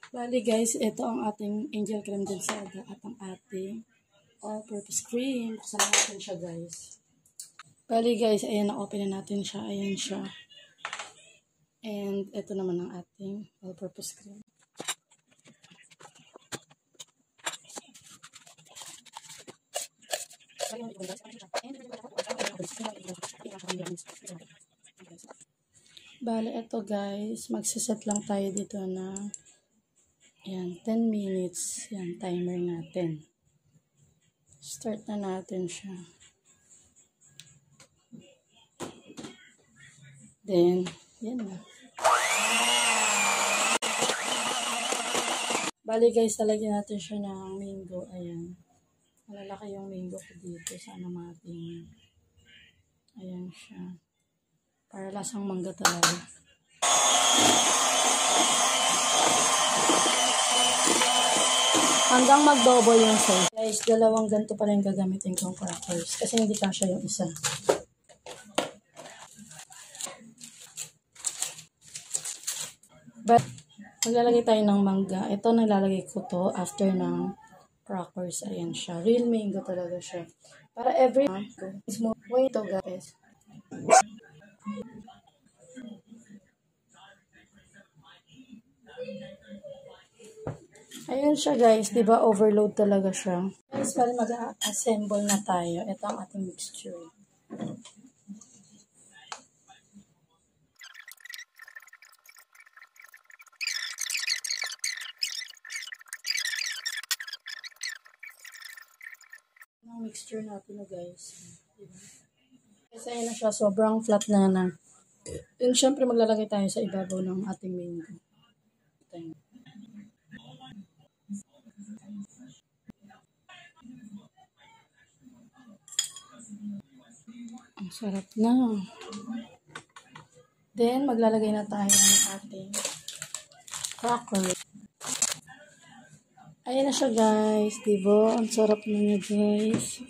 Bali guys, ito ang ating angel creme densada at ang ating all-purpose cream. Buksan natin siya guys. Bali guys, ayan, na-open na natin siya. Ayan siya. And ito naman ang ating all-purpose cream. Bali, ito guys, magsiset lang tayo dito na yan, 10 minutes. Yan, timer natin. Start na natin siya. Then, yan na. Bali guys, talagyan natin siya ng mango. Ayan. Malalaki yung mango ko dito. Sana mating. Ayan siya. Para lasang mangga talaga. Hanggang mag-double yung size. Guys, dalawang ganito pa rin gagamitin kong crackers. Kasi hindi kasya yung isa. But, maglalagay tayo ng mangga. Ito, nalalagay ko to after ng crackers. Ayan siya. Real mango talaga siya. Para every is more way to guys. Ayan siya guys, 'di ba? Overload talaga siya. Guys, bali mag-assemble na tayo. Ito ang ating mixture. Ang mixture natin na guys. Diba? Kasi ayan na siya, sobrang flat na. And syempre maglalagay tayo sa ibabaw ng ating mango. Ang sarap na. Then, maglalagay na tayo ng ating cracker. Ayan na siya guys, diba? Ang sarap na niya guys.